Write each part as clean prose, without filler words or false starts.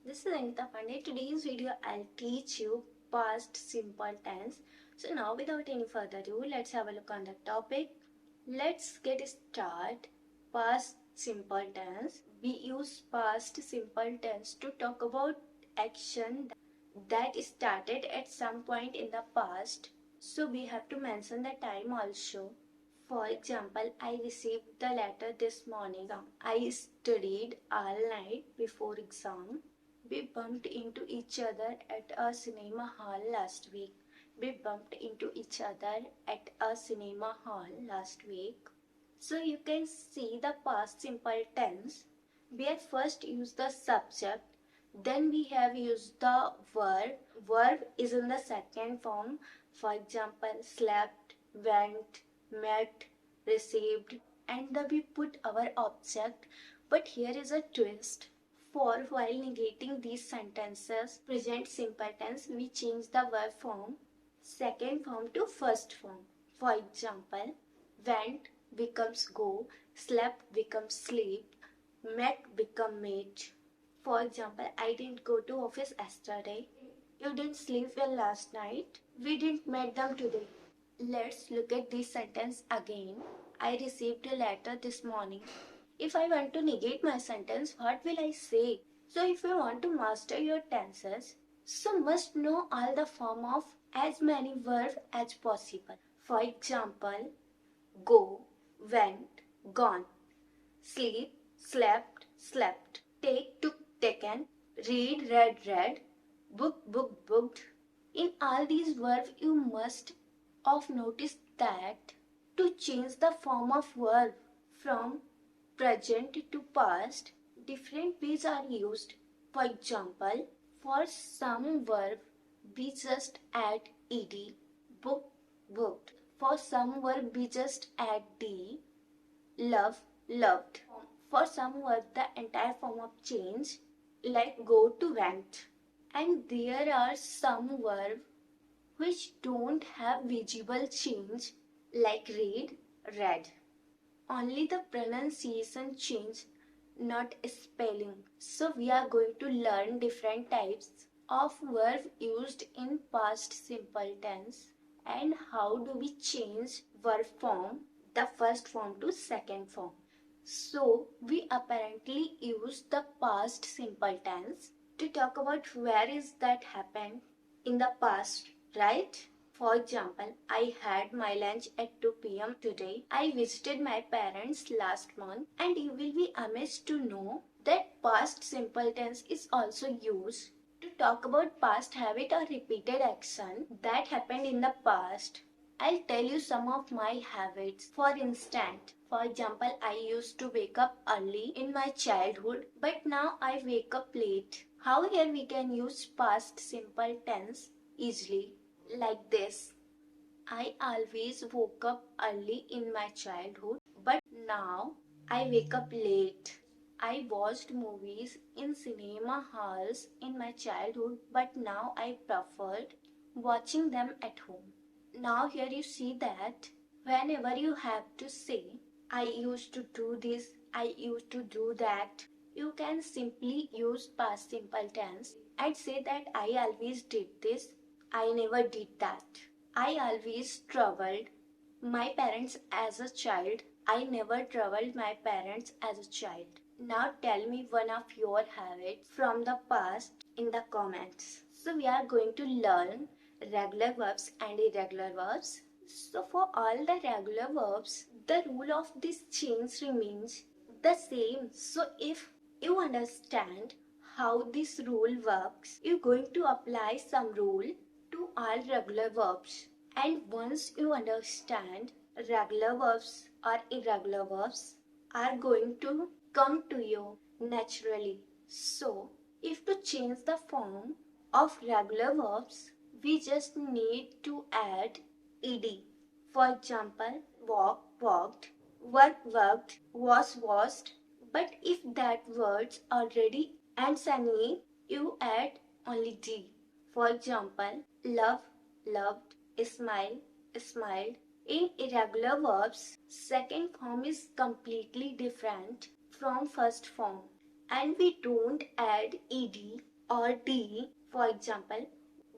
This is Anita Pandey. Today's video I'll teach you past simple tense. So now without any further ado, let's have a look on the topic. Let's get started. Past simple tense. We use past simple tense to talk about action that started at some point in the past. So we have to mention the time also. For example, I received the letter this morning. I studied all night before exam. We bumped into each other at a cinema hall last week. We bumped into each other at a cinema hall last week. So you can see the past simple tense. We have first used the subject, then we have used the verb. Verb is in the second form. For example, slept, went, met, received, and then we put our object. But here is a twist. For while negating these sentences, present simple tense, we change the verb form, second form to first form. For example, went becomes go, slept becomes sleep, met become meet. For example, I didn't go to office yesterday. You didn't sleep well last night. We didn't meet them today. Let's look at this sentence again. I received a letter this morning. If I want to negate my sentence, what will I say? So if you want to master your tenses, so must know all the form of as many verbs as possible. For example, go, went, gone, sleep, slept, slept, take, took, taken, read, read, book, booked. In all these verbs, you must have noticed that to change the form of verb from present to past, different ways are used. For example, for some verb, we just add ed, book, booked. For some verb, we just add d, love, loved. For some verb, the entire form of change, like go to went. And there are some verbs which don't have visible change, like read, read. Only the pronunciation change, not spelling. So we are going to learn different types of verb used in past simple tense and how do we change verb form, the first form to second form. So we apparently use the past simple tense to talk about where is that happened in the past, right? For example, I had my lunch at 2 p.m. today. I visited my parents last month, and you will be amazed to know that past simple tense is also used to talk about past habit or repeated action that happened in the past. I'll tell you some of my habits. For example, I used to wake up early in my childhood, but now I wake up late. How here we can use past simple tense easily, like this. I always woke up early in my childhood, but now I wake up late. I watched movies in cinema halls in my childhood, but now I preferred watching them at home. Now here you see that whenever you have to say, I used to do this, I used to do that, you can simply use past simple tense and say that I always did this, I never did that. I always troubled my parents as a child. I never troubled my parents as a child. Now tell me one of your habits from the past in the comments. So we are going to learn regular verbs and irregular verbs. So for all the regular verbs, the rule of this change remains the same. So if you understand how this rule works, you're going to apply some rule to all regular verbs. And once you understand regular verbs or irregular verbs are going to come to you naturally. So if to change the form of regular verbs, we just need to add ed. For example, walk, walked, work, worked, was, washed. But if that words already ends an e, you add only d. For example, love, loved, smile, smiled. In irregular verbs, second form is completely different from first form, and we don't add ed or D. For example,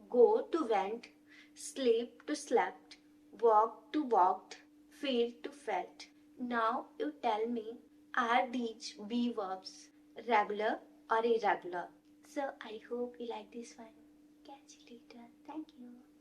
go to went, sleep to slept, walk to walked, feel to felt. Now you tell me, are these be verbs regular or irregular? So I hope you like this one. Catch you later. Thank you.